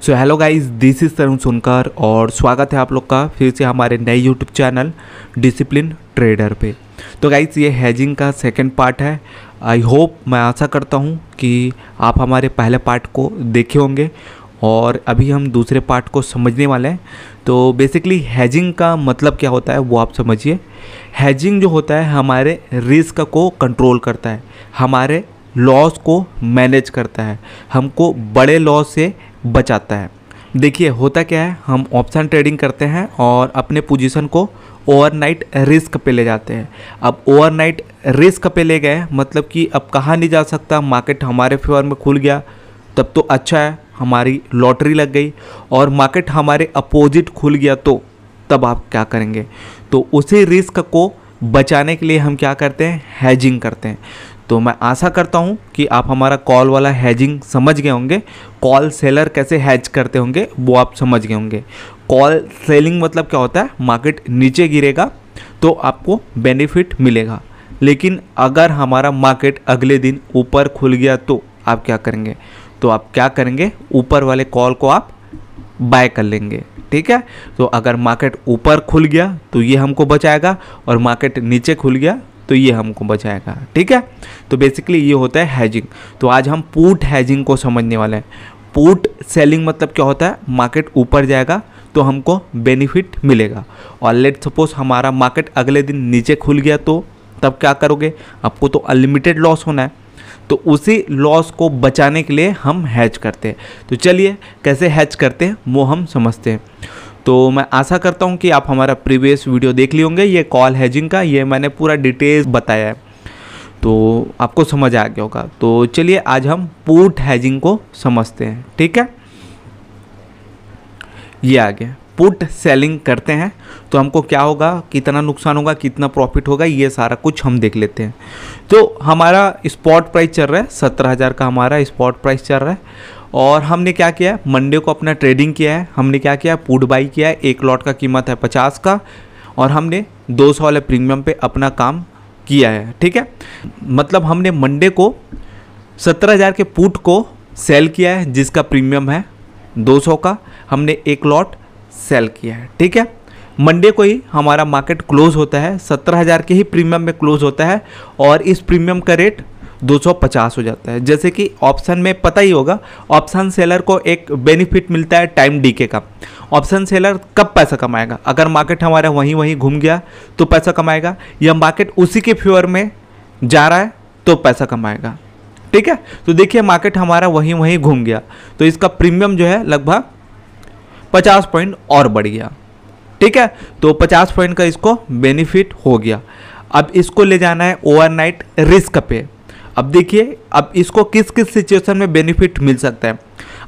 So hello guys, this is Tarun Sonkar और स्वागत है आप लोग का फिर से हमारे नए यूट्यूब चैनल डिसिप्लिन ट्रेडर पे। तो गाइस ये हैजिंग का सेकंड पार्ट है। आई होप, मैं आशा करता हूँ कि आप हमारे पहले पार्ट को देखे होंगे और अभी हम दूसरे पार्ट को समझने वाले हैं। तो बेसिकली हैजिंग का मतलब क्या होता है वो आप समझिए। हैजिंग जो होता है हमारे रिस्क को कंट्रोल करता है, हमारे लॉस को मैनेज करता है, हमको बड़े लॉस से बचाता है। देखिए होता क्या है, हम ऑप्शन ट्रेडिंग करते हैं और अपने पोजीशन को ओवरनाइट रिस्क पे ले जाते हैं। अब ओवरनाइट रिस्क पे ले गए मतलब कि अब कहाँ नहीं जा सकता, मार्केट हमारे फेवर में खुल गया तब तो अच्छा है, हमारी लॉटरी लग गई, और मार्केट हमारे अपोजिट खुल गया तो तब आप क्या करेंगे। तो उसी रिस्क को बचाने के लिए हम क्या करते हैं, हैजिंग करते हैं। तो मैं आशा करता हूं कि आप हमारा कॉल वाला हैजिंग समझ गए होंगे। कॉल सेलर कैसे हैज करते होंगे वो आप समझ गए होंगे। कॉल सेलिंग मतलब क्या होता है, मार्केट नीचे गिरेगा तो आपको बेनिफिट मिलेगा, लेकिन अगर हमारा मार्केट अगले दिन ऊपर खुल गया तो आप क्या करेंगे। तो आप क्या करेंगे, ऊपर वाले कॉल को आप बाय कर लेंगे, ठीक है। तो अगर मार्केट ऊपर खुल गया तो ये हमको बचाएगा और मार्केट नीचे खुल गया तो ये हमको बचाएगा, ठीक है। तो बेसिकली ये होता है हैजिंग। तो आज हम पुट हैजिंग को समझने वाले हैं। पुट सेलिंग मतलब क्या होता है, मार्केट ऊपर जाएगा तो हमको बेनिफिट मिलेगा, और लेट सपोज हमारा मार्केट अगले दिन नीचे खुल गया तो तब क्या करोगे, आपको तो अनलिमिटेड लॉस होना है। तो उसी लॉस को बचाने के लिए हम हैज करते हैं। तो चलिए कैसे हैज करते हैं वो हम समझते हैं। तो मैं आशा करता हूं कि आप हमारा प्रीवियस वीडियो देख लिए होंगे। ये कॉल हैजिंग का ये मैंने पूरा डिटेल्स बताया है, तो आपको समझ आ गया होगा। तो चलिए आज हम पुट हैजिंग को समझते हैं, ठीक है। ये आ गया, पुट सेलिंग करते हैं तो हमको क्या होगा, कितना नुकसान होगा, कितना प्रॉफिट होगा, ये सारा कुछ हम देख लेते हैं। तो हमारा स्पॉट प्राइस चल रहा है 17,000 का, हमारा स्पॉट प्राइस चल रहा है। और हमने क्या किया है, मंडे को अपना ट्रेडिंग किया है। हमने क्या किया, पुट बाई किया है। एक लॉट का कीमत है 50 का और हमने 200 वाले प्रीमियम पे अपना काम किया है, ठीक है। मतलब हमने मंडे को 17,000 के पुट को सेल किया है जिसका प्रीमियम है 200 का, हमने एक लॉट सेल किया है, ठीक है। मंडे को ही हमारा मार्केट क्लोज होता है, 17,000 के ही प्रीमियम में क्लोज होता है और इस प्रीमियम का रेट 250 हो जाता है। जैसे कि ऑप्शन में पता ही होगा, ऑप्शन सेलर को एक बेनिफिट मिलता है टाइम डीके का। ऑप्शन सेलर कब पैसा कमाएगा, अगर मार्केट हमारा वहीं घूम गया तो पैसा कमाएगा, या मार्केट उसी के फेवर में जा रहा है तो पैसा कमाएगा, ठीक है। तो देखिए मार्केट हमारा वहीं घूम गया तो इसका प्रीमियम जो है लगभग 50 पॉइंट और बढ़ गया, ठीक है। तो 50 पॉइंट का इसको बेनिफिट हो गया। अब इसको ले जाना है ओवरनाइट रिस्क पे। अब देखिए, अब इसको किस किस सिचुएशन में बेनिफिट मिल सकता है।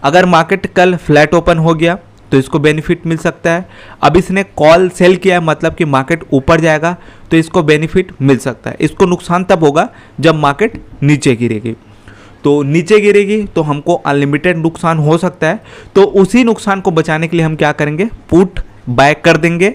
अगर मार्केट कल फ्लैट ओपन हो गया तो इसको बेनिफिट मिल सकता है। अब इसने कॉल सेल किया है मतलब कि मार्केट ऊपर जाएगा तो इसको बेनिफिट मिल सकता है। इसको नुकसान तब होगा जब मार्केट नीचे गिरेगी। तो नीचे गिरेगी तो हमको अनलिमिटेड नुकसान हो सकता है। तो उसी नुकसान को बचाने के लिए हम क्या करेंगे, पुट बाय कर देंगे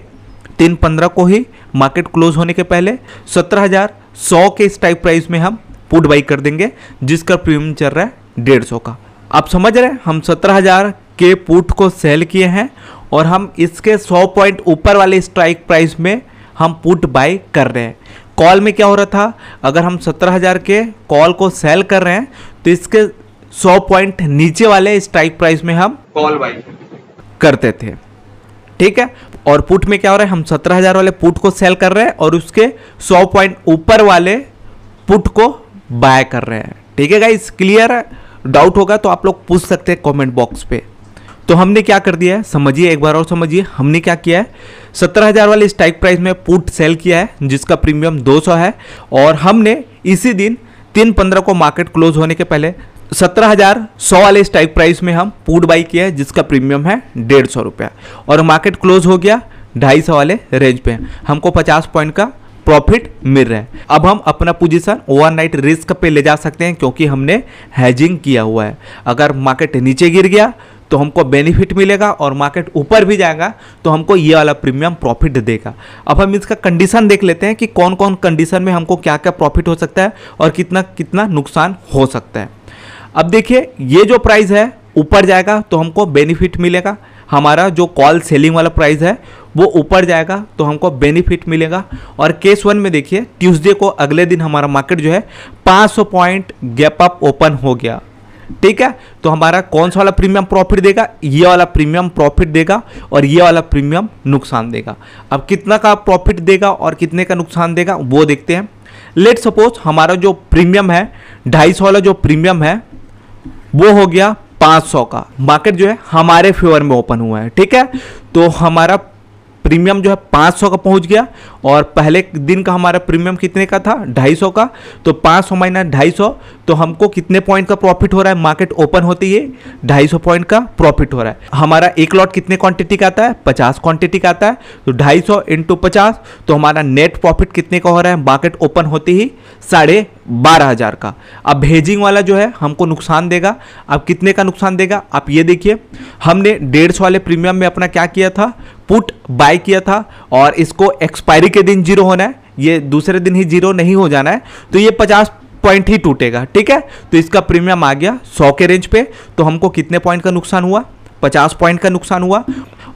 3/15 को ही, मार्केट क्लोज होने के पहले 17,100 के स्ट्राइक प्राइस में हम पुट बाई कर देंगे जिसका प्रीमियम चल रहा है 150 का। आप समझ रहे हैं, हम 17,000 के पुट को सेल किए हैं और हम इसके 100 पॉइंट ऊपर वाले स्ट्राइक प्राइस में हम पुट बाई कर रहे हैं। कॉल में क्या हो रहा था, अगर हम 17,000 के कॉल को सेल कर रहे हैं तो इसके 100 पॉइंट नीचे वाले स्ट्राइक प्राइस में हम कॉल बाई करते थे, ठीक है। और पुट में क्या हो रहा है, हम 17,000 वाले पुट को सेल कर रहे हैं और उसके 100 पॉइंट ऊपर वाले पुट को बाय कर रहे हैं, ठीक है गाइस। क्लियर है, डाउट होगा तो आप लोग पूछ सकते हैं कमेंट बॉक्स पे। तो हमने क्या कर दिया है, समझिए एक बार और समझिए। हमने क्या किया है, 17,000 वाले स्ट्राइक प्राइस में पुट सेल किया है जिसका प्रीमियम 200 है, और हमने इसी दिन 3/15 को मार्केट क्लोज होने के पहले 17,100 वाले स्ट्राइक प्राइस में हम पुट बाई किया है जिसका प्रीमियम है 150 रुपया, और मार्केट क्लोज हो गया 250 वाले रेंज पे, हमको 50 पॉइंट का प्रॉफिट मिल रहा है। अब हम अपना पोजीशन ओवरनाइट रिस्क पे ले जा सकते हैं क्योंकि हमने हैजिंग किया हुआ है। अगर मार्केट नीचे गिर गया तो हमको बेनिफिट मिलेगा और मार्केट ऊपर भी जाएगा तो हमको ये वाला प्रीमियम प्रॉफिट देगा। अब हम इसका कंडीशन देख लेते हैं कि कौन कौन कंडीशन में हमको क्या क्या प्रॉफिट हो सकता है और कितना कितना नुकसान हो सकता है। अब देखिए ये जो प्राइस है ऊपर जाएगा तो हमको बेनिफिट मिलेगा, हमारा जो कॉल सेलिंग वाला प्राइस है वो ऊपर जाएगा तो हमको बेनिफिट मिलेगा। और केस 1 में देखिए ट्यूसडे को अगले दिन हमारा मार्केट जो है 500 पॉइंट गैप अप ओपन हो गया, ठीक है। तो हमारा कौन सा वाला प्रीमियम प्रॉफिट देगा, ये वाला प्रीमियम प्रॉफिट देगा और ये वाला प्रीमियम नुकसान देगा। अब कितना का प्रॉफिट देगा और कितने का नुकसान देगा वो देखते हैं। लेट सपोज हमारा जो प्रीमियम है 250 वाला जो प्रीमियम है वो हो गया 500 का, मार्केट जो है हमारे फेवर में ओपन हुआ है, ठीक है। तो हमारा प्रीमियम जो है 500 का पहुंच गया और पहले दिन का हमारा प्रीमियम कितने का था 250 का, तो 500 माइनस 250 तो हमको कितने पॉइंट का प्रॉफिट हो रहा है, मार्केट ओपन होते ही 250 पॉइंट का प्रॉफिट हो रहा है। हमारा एक लॉट कितने क्वांटिटी का आता है, 50 क्वांटिटी का आता है, तो 250 इंटू 50 तो हमारा नेट प्रॉफिट कितने का हो रहा है, मार्केट ओपन होते ही 12,500 का। अब हेजिंग वाला जो है हमको नुकसान देगा, अब कितने का नुकसान देगा आप ये देखिए। हमने 150 वाले प्रीमियम में अपना क्या किया था, पुट बाय किया था और इसको एक्सपायरी के दिन जीरो होना है, ये दूसरे दिन ही जीरो नहीं हो जाना है, तो ये 50 पॉइंट ही टूटेगा, ठीक है। तो इसका प्रीमियम आ गया 100 के रेंज पे, तो हमको कितने पॉइंट का नुकसान हुआ, 50 पॉइंट का नुकसान हुआ।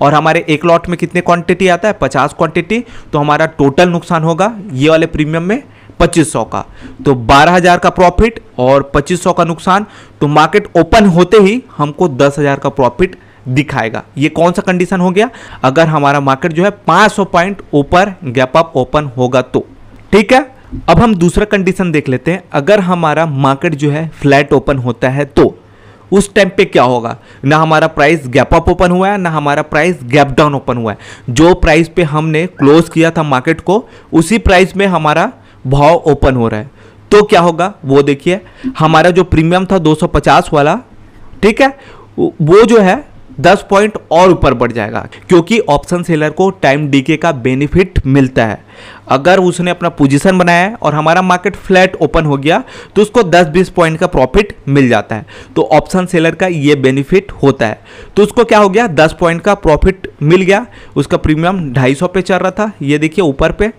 और हमारे एक लॉट में कितने क्वांटिटी आता है, 50 क्वांटिटी, तो हमारा टोटल नुकसान होगा ये वाले प्रीमियम में 2500 का। तो 12,000 का प्रॉफिट और 2500 का नुकसान, तो मार्केट ओपन होते ही हमको 10,000 का प्रॉफिट दिखाएगा। ये कौन सा कंडीशन हो गया, अगर हमारा मार्केट जो है 500 पॉइंट ऊपर गैप अप ओपन होगा तो, ठीक है। अब हम दूसरा कंडीशन देख लेते हैं, अगर हमारा मार्केट जो है फ्लैट ओपन होता है तो उस टाइम पे क्या होगा, ना हमारा प्राइस गैप अप ओपन हुआ है ना हमारा प्राइस गैप डाउन ओपन हुआ है। जो प्राइस पे हमने क्लोज किया था मार्केट को उसी प्राइस में हमारा भाव ओपन हो रहा है, तो क्या होगा वो देखिए। हमारा जो प्रीमियम था 250 वाला, ठीक है, वो जो है 10 पॉइंट और ऊपर बढ़ जाएगा, क्योंकि ऑप्शन सेलर को टाइम डीके का बेनिफिट मिलता है। अगर उसने अपना पोजीशन बनाया है और हमारा मार्केट फ्लैट ओपन हो गया तो उसको 10-20 पॉइंट का प्रॉफिट मिल जाता है, तो ऑप्शन सेलर का ये बेनिफिट होता है। तो उसको क्या हो गया, 10 पॉइंट का प्रॉफिट मिल गया। उसका प्रीमियम 250 पे चल रहा था, ये देखिए ऊपर पे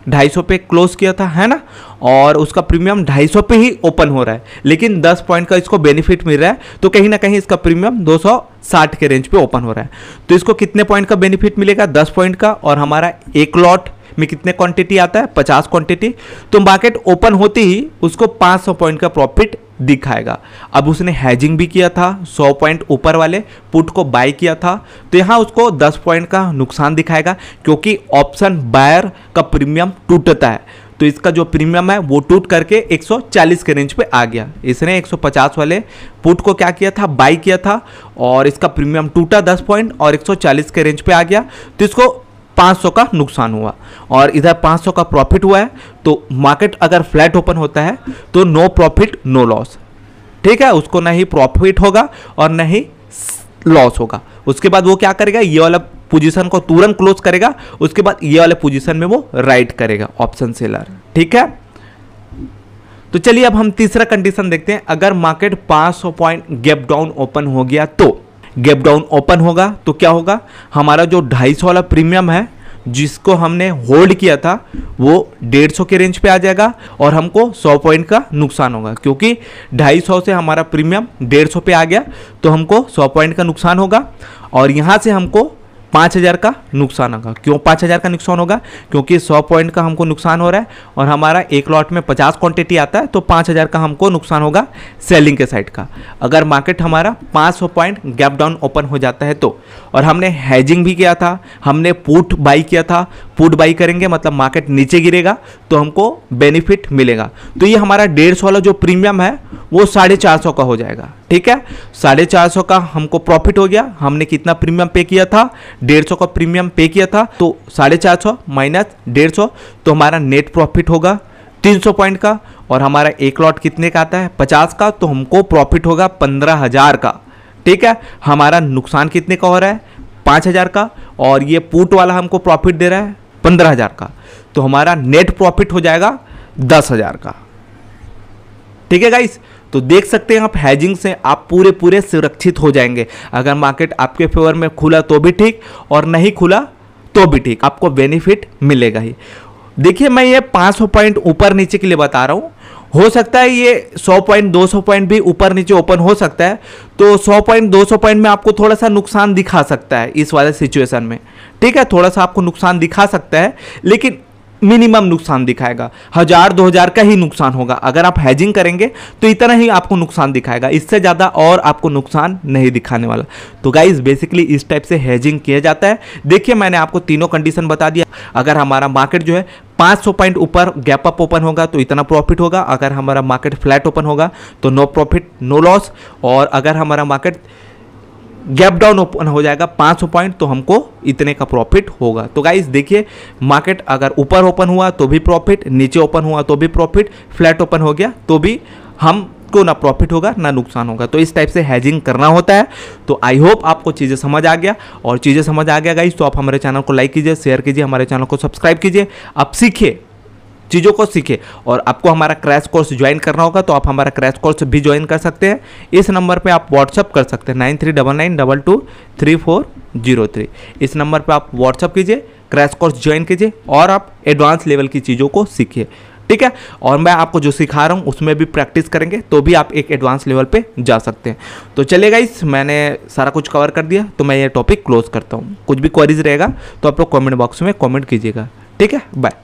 250 पे क्लोज किया था, है ना, और उसका प्रीमियम 250 पे ही ओपन हो रहा है, लेकिन 10 पॉइंट का इसको बेनिफिट मिल रहा है, तो कहीं ना कहीं इसका प्रीमियम 260 के रेंज पे ओपन हो रहा है। तो इसको कितने पॉइंट का बेनिफिट मिलेगा, 10 पॉइंट का। और हमारा एक लॉट में कितने क्वांटिटी आता है, 50 क्वांटिटी, तो मार्केट ओपन होते ही उसको 500 पॉइंट का प्रॉफिट दिखाएगा। अब उसने हैजिंग भी किया था, 100 पॉइंट ऊपर वाले पुट को बाय किया था, तो यहाँ उसको 10 पॉइंट का नुकसान दिखाएगा, क्योंकि ऑप्शन बायर का प्रीमियम टूटता है, तो इसका जो प्रीमियम है वो टूट करके 140 के रेंज पे आ गया। इसने 150 वाले पुट को क्या किया था, बाय किया था, और इसका प्रीमियम टूटा 10 पॉइंट और 140 के रेंज पे आ गया, तो इसको 500 का नुकसान हुआ और इधर 500 का प्रॉफिट हुआ है। तो मार्केट अगर फ्लैट ओपन होता है तो नो प्रॉफिट नो लॉस, ठीक है, उसको ना ही प्रॉफिट होगा और ना ही लॉस होगा। उसके बाद वो क्या करेगा, ये वाला पोजीशन को तुरंत क्लोज करेगा, उसके बाद ये वाले पोजीशन में वो राइट करेगा ऑप्शन सेलर, ठीक है। तो चलिए अब हम तीसरा कंडीशन देखते हैं, अगर market 500 point gap down open हो गया तो गैप डाउन ओपन होगा तो क्या होगा, हमारा जो 250 वाला प्रीमियम है जिसको हमने होल्ड किया था वो 150 के रेंज पे आ जाएगा और हमको 100 पॉइंट का नुकसान होगा, क्योंकि 250 से हमारा प्रीमियम 150 पे आ गया तो हमको 100 पॉइंट का नुकसान होगा। और यहाँ से हमको 5,000 का नुकसान होगा। क्यों 5,000 का नुकसान होगा, क्योंकि 100 पॉइंट का हमको नुकसान हो रहा है और हमारा एक लॉट में 50 क्वांटिटी आता है, तो 5,000 का हमको नुकसान होगा सेलिंग के साइड का। अगर मार्केट हमारा 500 पॉइंट गैप डाउन ओपन हो जाता है तो, और हमने हैजिंग भी किया था, हमने पुट बाई किया था, पुट बाई करेंगे मतलब मार्केट नीचे गिरेगा तो हमको बेनिफिट मिलेगा। तो ये हमारा 150 वाला जो प्रीमियम है वो 450 का हो जाएगा, ठीक है। 450 का हमको प्रॉफिट हो गया। हमने कितना प्रीमियम पे किया था, 150 का प्रीमियम पे किया था, तो 450 माइनस 150 तो हमारा नेट प्रॉफिट होगा 300 पॉइंट का। और हमारा एक लॉट कितने का आता है, 50 का, तो हमको प्रॉफिट होगा 15,000 का, ठीक है। हमारा नुकसान कितने का हो रहा है, 5,000 का, और ये पुट वाला हमको प्रॉफिट दे रहा है 15,000 का, तो हमारा नेट प्रॉफिट हो जाएगा 10,000 का, ठीक है गाइस। तो देख सकते हैं आप हैजिंग से आप पूरे सुरक्षित हो जाएंगे। अगर मार्केट आपके फेवर में खुला तो भी ठीक और नहीं खुला तो भी ठीक, आपको बेनिफिट मिलेगा ही। देखिए मैं ये 500 पॉइंट ऊपर नीचे के लिए बता रहा हूँ, हो सकता है ये 100 पॉइंट 200 पॉइंट भी ऊपर नीचे ओपन हो सकता है, तो 100 पॉइंट 200 पॉइंट में आपको थोड़ा सा नुकसान दिखा सकता है इस वाले सिचुएशन में, ठीक है, थोड़ा सा आपको नुकसान दिखा सकता है, लेकिन मिनिमम नुकसान दिखाएगा, 1000-2000 का ही नुकसान होगा। अगर आप हैजिंग करेंगे तो इतना ही आपको नुकसान दिखाएगा, इससे ज़्यादा और आपको नुकसान नहीं दिखाने वाला। तो गाइस बेसिकली इस टाइप से हैजिंग किया जाता है। देखिए मैंने आपको तीनों कंडीशन बता दिया। अगर हमारा मार्केट जो है 500 पॉइंट ऊपर गैप अप ओपन होगा तो इतना प्रॉफिट होगा, अगर हमारा मार्केट फ्लैट ओपन होगा तो नो प्रॉफिट नो लॉस, और अगर हमारा मार्केट गैप डाउन ओपन हो जाएगा 500 पॉइंट तो हमको इतने का प्रॉफिट होगा। तो गाइस देखिए मार्केट अगर ऊपर ओपन हुआ तो भी प्रॉफिट, नीचे ओपन हुआ तो भी प्रॉफिट, फ्लैट ओपन हो गया तो भी हमको ना प्रॉफिट होगा ना नुकसान होगा। तो इस टाइप से हैजिंग करना होता है। तो आई होप आपको चीज़ें समझ आ गया, और चीज़ें समझ आ गया गाइस तो आप हमारे चैनल को लाइक कीजिए, शेयर कीजिए, हमारे चैनल को सब्सक्राइब कीजिए, आप सीखिए, चीज़ों को सीखे। और आपको हमारा क्रैश कोर्स ज्वाइन करना होगा तो आप हमारा क्रैश कोर्स भी ज्वाइन कर सकते हैं। इस नंबर पे आप व्हाट्सअप कर सकते हैं 9399223403। इस नंबर पे आप व्हाट्सअप कीजिए, क्रैश कोर्स ज्वाइन कीजिए और आप एडवांस लेवल की चीज़ों को सीखिए, ठीक है। और मैं आपको जो सिखा रहा हूँ उसमें भी प्रैक्टिस करेंगे तो भी आप एक एडवांस लेवल पे जा सकते हैं। तो चलिए गाइस मैंने सारा कुछ कवर कर दिया, तो मैं ये टॉपिक क्लोज करता हूँ। कुछ भी क्वेरीज रहेगा तो आप लोग कमेंट बॉक्स में कमेंट कीजिएगा, ठीक है। बाय।